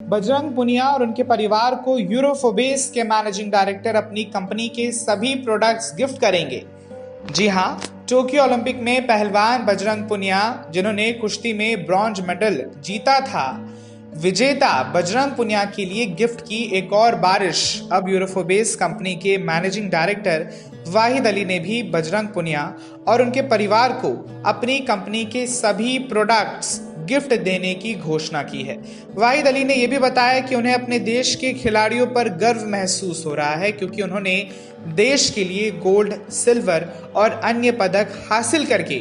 बजरंग पुनिया और उनके परिवार को यूरोफोबेस के मैनेजिंग डायरेक्टर अपनी कंपनी के सभी प्रोडक्ट्स गिफ्ट करेंगे। जी हां, टोक्यो ओलंपिक में पहलवान बजरंग पुनिया, जिन्होंने कुश्ती में ब्रॉन्ज मेडल जीता था, विजेता बजरंग पुनिया के लिए गिफ्ट की एक और बारिश। अब यूरोफोबेस कंपनी के मैनेजिंग डायरेक्टर वाहिद अली ने भी बजरंग पुनिया और उनके परिवार को अपनी कंपनी के सभी प्रोडक्ट्स गिफ्ट देने की घोषणा की है। वाहिद अली ने यह भी बताया कि उन्हें अपने देश के खिलाड़ियों पर गर्व महसूस हो रहा है, क्योंकि उन्होंने देश के लिए गोल्ड, सिल्वर और अन्य पदक हासिल करके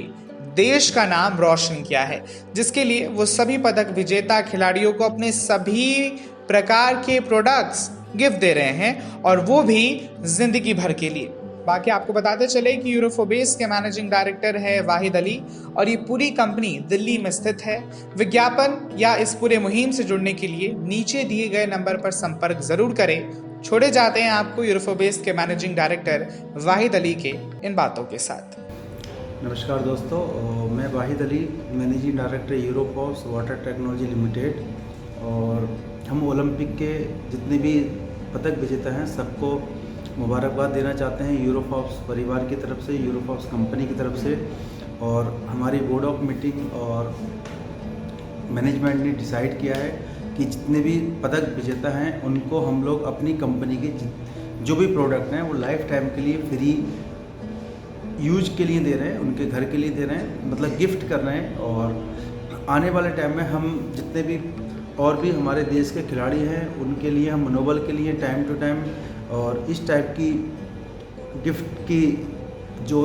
देश का नाम रोशन किया है, जिसके लिए वो सभी पदक विजेता खिलाड़ियों को अपने सभी प्रकार के प्रोडक्ट्स गिफ्ट दे रहे हैं, और वो भी जिंदगी भर के लिए। बाकी आपको बताते चले कि यूरोफोबेस के मैनेजिंग डायरेक्टर है वाहिद अली, और ये पूरी कंपनी दिल्ली में स्थित है। विज्ञापन या इस पूरे मुहिम से जुड़ने के लिए नीचे दिए गए नंबर पर संपर्क जरूर करें। छोड़े जाते हैं आपको यूरोफोबेस के मैनेजिंग डायरेक्टर वाहिद अली के इन बातों के साथ। नमस्कार दोस्तों, मैं Wahid Ali, managing director Eurofabs water technology limited. और हम ओलंपिक के जितने भी पदक विजेता हैं सबको मुबारकबाद देना चाहते हैं यूरोफॉब्स परिवार की तरफ से, यूरोफॉब्स कंपनी की तरफ से। और हमारी बोर्ड ऑफ मीटिंग और मैनेजमेंट ने डिसाइड किया है कि जितने भी पदक विजेता हैं उनको हम लोग अपनी कंपनी के जो भी प्रोडक्ट हैं वो लाइफ टाइम के लिए फ्री यूज के लिए दे रहे हैं, उनके घर के लिए दे रहे हैं, मतलब गिफ्ट कर रहे हैं। और आने वाले टाइम में हम जितने भी और भी हमारे देश के खिलाड़ी हैं उनके लिए हम मनोबल के लिए टाइम टू टाइम और इस टाइप की गिफ्ट की जो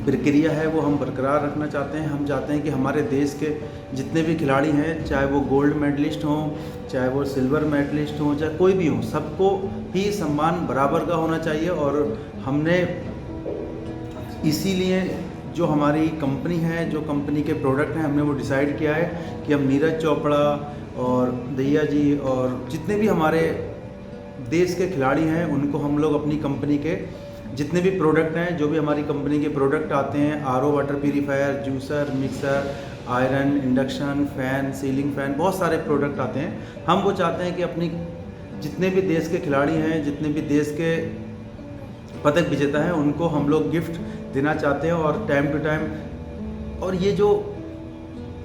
प्रक्रिया है वो हम बरकरार रखना चाहते हैं। हम चाहते हैं कि हमारे देश के जितने भी खिलाड़ी हैं, चाहे वो गोल्ड मेडलिस्ट हों, चाहे वो सिल्वर मेडलिस्ट हों, चाहे कोई भी हो, सबको ही सम्मान बराबर का होना चाहिए। और हमने इसीलिए जो हमारी कंपनी है, जो कंपनी के प्रोडक्ट हैं, हमने वो डिसाइड किया है कि हम नीरज चोपड़ा और दैया जी और जितने भी हमारे देश के खिलाड़ी हैं उनको हम लोग अपनी कंपनी के जितने भी प्रोडक्ट हैं, जो भी हमारी कंपनी के प्रोडक्ट आते हैं, RO water purifier, juicer, mixer, iron, induction fan, ceiling fan, बहुत सारे प्रोडक्ट आते हैं। हम वो चाहते हैं कि अपनी जितने भी देश के खिलाड़ी हैं, जितने भी देश के पदक विजेता हैं, उनको हम लोग गिफ्ट देना चाहते हैं और टाइम टू टाइम। और ये जो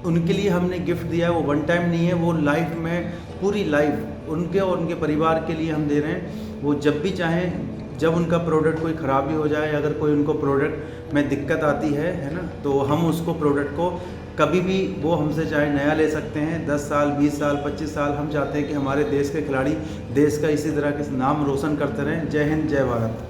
उनके लिए हमने गिफ्ट दिया है वो वन टाइम नहीं है, वो लाइफ में पूरी लाइफ उनके और उनके परिवार के लिए हम दे रहे हैं। वो जब भी चाहें, जब उनका प्रोडक्ट कोई ख़राबी हो जाए, अगर कोई उनको प्रोडक्ट में दिक्कत आती है ना, तो हम उसको प्रोडक्ट को कभी भी वो हमसे चाहे नया ले सकते हैं। 10 साल, 20 साल, 25 साल। हम चाहते हैं कि हमारे देश के खिलाड़ी देश का इसी तरह के नाम रोशन करते रहें। जय हिंद, जय भारत।